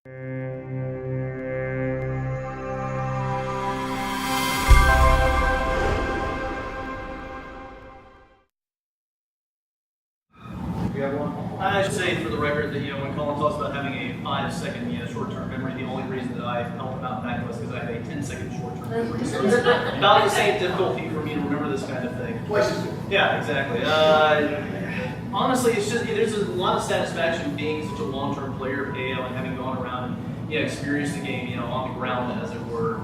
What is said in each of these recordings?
I should say for the record that, when Colin talks about having a 5-second short-term memory, the only reason that I helped him out back was because I have a 10-second short-term memory. So it's about the same difficulty for me to remember this kind of thing. Twice as good. Yeah, exactly. Honestly, it's just, there's a lot of satisfaction being such a long-term player of AO and having gone around and experienced the game, on the ground, as it were.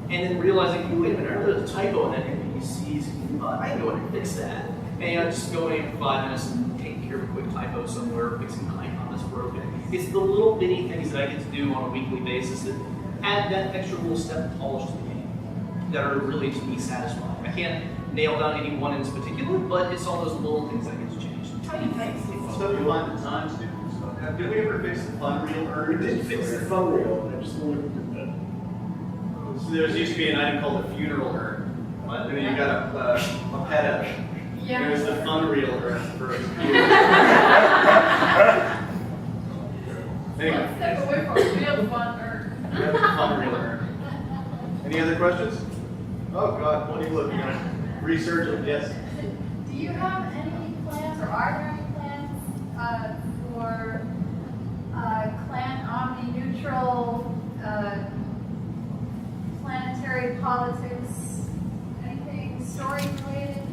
And then realizing, wait a minute, there's a typo in that NPC's, I can go in and fix that. And just going in for 5 minutes and taking care of a quick typo somewhere, fixing an icon that's broken. It's the little bitty things that I get to do on a weekly basis that add that extra little step of polish to the game that are really, to me, satisfying. I can't nail down any one in particular, but it's all those little things that get to change. How do you fix it? So you find the time to do this. Did we ever fix the fun reel urn? We did fix the fun reel. I just wanted to do that. So there used to be an item called the funeral urn. And then you got a peta. Yeah. It was the fun reel urn for a Anyway. Let's step away from real fun urn. Yeah, the fun reel urn. Any other questions? Oh God, what are you looking at? Resurgent, yes. Do you have any plans, or are there any plans for clan omni-neutral planetary politics? Anything story related?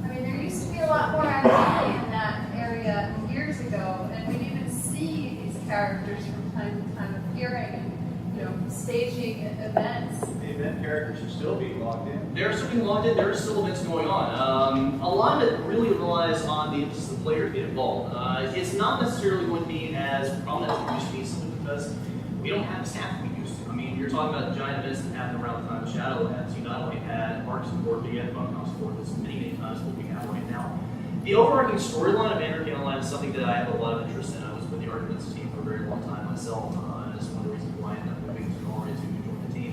I mean, there used to be a lot more activity in that area years ago, and we'd even see these characters from time to time appearing and staging events. The event characters are still being logged in. They're still being logged in, there are still events going on. A lot of it really relies on the emphasis of the player to get involved. It's not necessarily going to be as prominent as it used to be, simply because we don't have the staff we used to. I mean, you're talking about giant events that happened around the time of Shadowlands. You not only had Arc support, but you had Funcom support. That's many times what we have right now. The overarching storyline of Anarchy Online is something that I have a lot of interest in. I was with the Arguments team for a very long time myself, and it's one of the reasons why I ended up moving to Norway to join the team.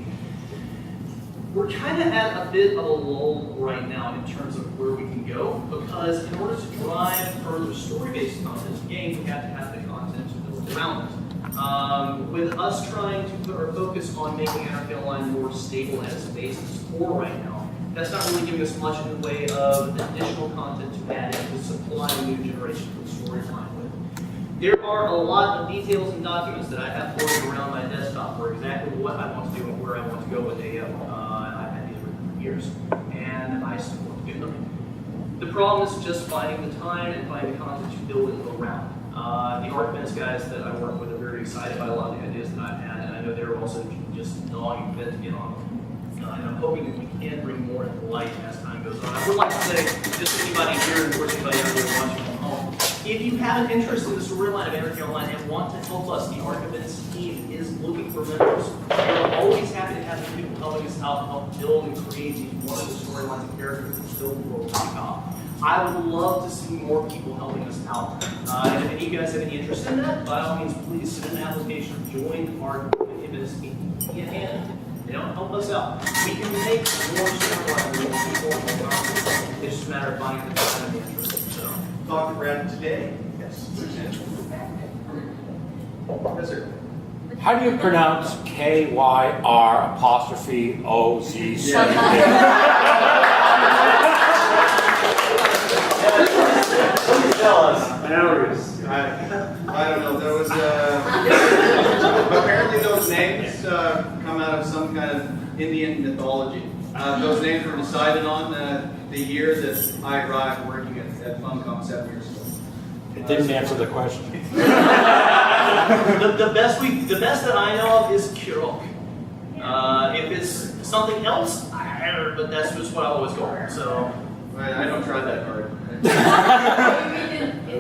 We're kind of at a bit of a lull right now in terms of where we can go, because in order to drive further story-based content to games, we have to have the content to build around it. With us trying to put our focus on making Anarchy Online more stable as a basis for right now, that's not really giving us much in the way of additional content to add in to supply a new generation of storyline with. There are a lot of details and documents that I have floating around my desktop for exactly what I want to do and where I want to go with AO. I've had these written for years, and I still want to do them. The problem is just finding the time and finding the content to build it around. The Arguments guys that I work with are very excited by a lot of the ideas that I've had, and I know they're also just gnawing bit to get on. And I'm hoping that we can bring more to light as time goes on. I would like to say, just anybody here, and of course anybody out there watching from home, if you have an interest in the storyline of Anarchy Online and want to help us, the Arguments team is looking for members. We're always happy to have the people helping us out to help build and create these wonderful storylines and characters that build the world about. I would love to see more people helping us out. And if any of you guys have any interest in that, by all means, please send an application, join our Arguments team. Help us out. We can make more storylines with people. It's just a matter of finding the time and the interest. So. Talk to Brad today. Yes. Yes, sir. How do you pronounce KYR''OZC? Tell us. I don't know. There was apparently those names come out of some kind of Indian mythology. Those names were decided on the year that I arrived working at Funcom 7 years ago. It didn't answer the question. the best that I know of is Kirok. If it's something else, but that's just what I always go on. So I don't try that hard. You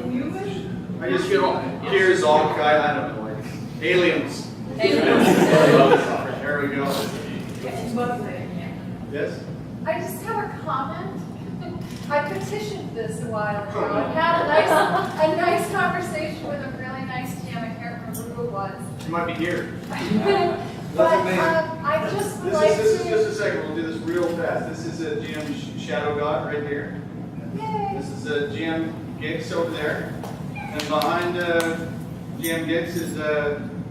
mean in English? I just get all here's all guy. I don't know. Aliens. There we go. Yes. I just have a comment. I petitioned this a while ago. I had a nice conversation with a really nice GM. I can't remember who it was. You might be here. But I just would like This is to. just a second. We'll do this real fast. This is a GM Shadow God right here. Yay. This is a GM Gigs over there. And behind GM Gigs is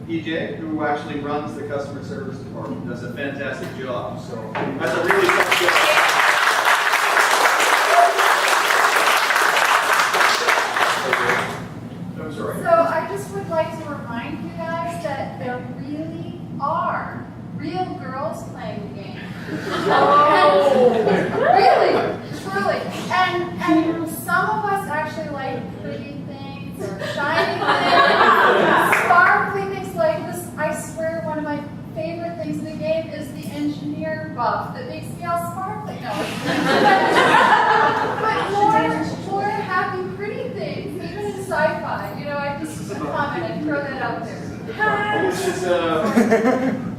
PJ, who actually runs the customer service department, does a fantastic job. So that's a really tough job. I'm sorry. So I just would like to remind you guys that there really are real girls playing the game. Really, truly. And some of us actually like pretty things or shiny things, sparkly things like this. I swear one of my favorite things in the game is the engineer buff that makes me all sparkly. No. But more happy, pretty things, even in sci-fi. You know, I just comment and throw that out there.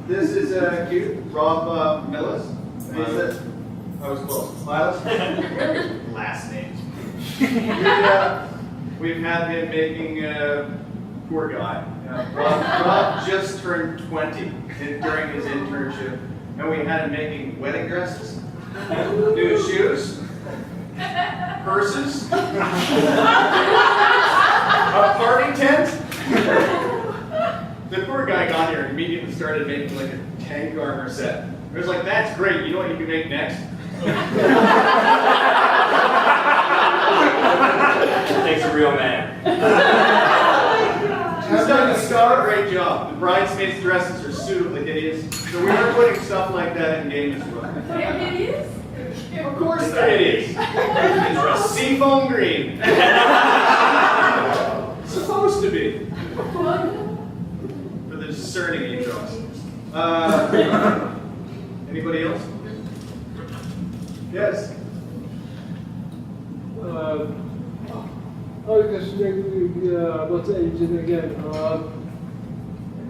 This is cute. Rob Millis. I was close. Miles? Last names. We've had him making poor guy. Rob just turned 20 during his internship, and we had him making wedding dresses, new shoes, purses, a party tent. The poor guy got here and immediately started making like a tank armor set. It was like, that's great. You know what you can make next? Takes a real man. He's done a great job. The bridesmaids' dresses are suitably hideous. So we are putting stuff like that in game as well. They're hideous? Of course they're hideous. It's seafoam green. Supposed to be. For the discerning age of us. Anybody else? Yes. I just maybe about the engine again.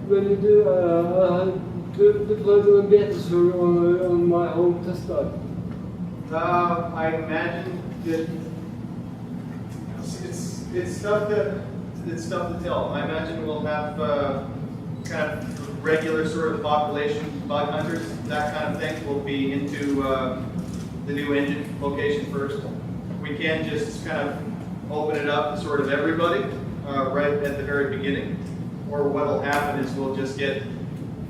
When you do deploy betas on my home test drive. I imagine that it's tough to tell. I imagine we'll have kind of regular sort of population bug hunters, that kind of thing. Will be into the new engine location first. We can just kind of open it up to sort of everybody right at the very beginning. Or what will happen is we'll just get,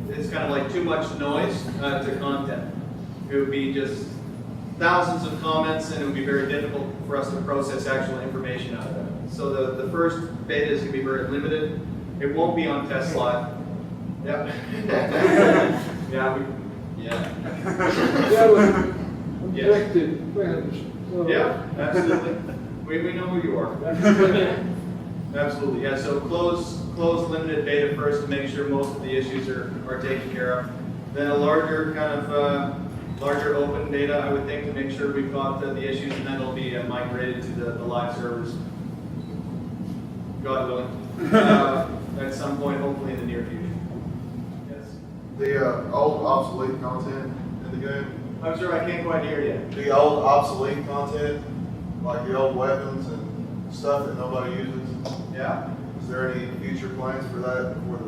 it's kind of like too much noise to content. It would be just thousands of comments, and it would be very difficult for us to process actual information out of that. So the first beta is going to be very limited. It won't be on test live. Yeah. Yeah. Yeah, absolutely. We know who you are. Absolutely, yeah. So close limited beta first to make sure most of the issues are taken care of. Then a larger kind of larger open beta, I would think, to make sure we've got the issues, and then it'll be migrated to the live servers. God willing, at some point, hopefully in the near future. Yes. The old obsolete content in the game. I'm sorry, I can't quite hear you. The old obsolete content, like the old weapons and stuff that nobody uses. Yeah. Is there any future plans for that before the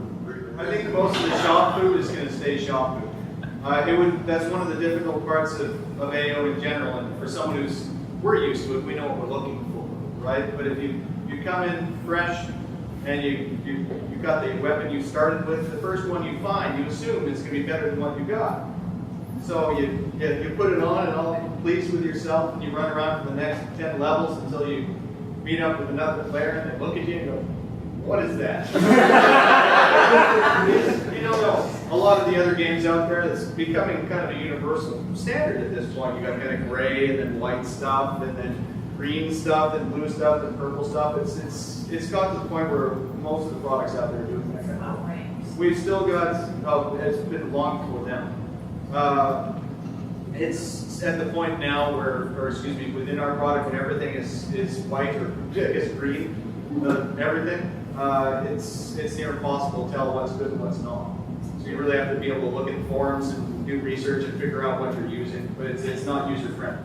I think most of the shop food is going to stay shop food. That's one of the difficult parts of AO in general, and for someone we're used to it, we know what we're looking for, right? But if you come in fresh and you got the weapon you started with, the first one you find, you assume it's going to be better than what you got. So you put it on and all pleased with yourself, and you run around for the next 10 levels until you meet up with another player and they look at you and go, what is that? You know, a lot of the other games out there, it's becoming kind of a universal standard at this point. You got kind of gray and then white stuff and then green stuff and blue stuff and purple stuff. It's got to the point where most of the products out there are doing that kind of thing. We've still got, it's been long before them. It's at the point now within our product when everything is white or is green, everything, it's near impossible to tell what's good and what's not. So you really have to be able to look at forums and do research and figure out what you're using, but it's not user friendly.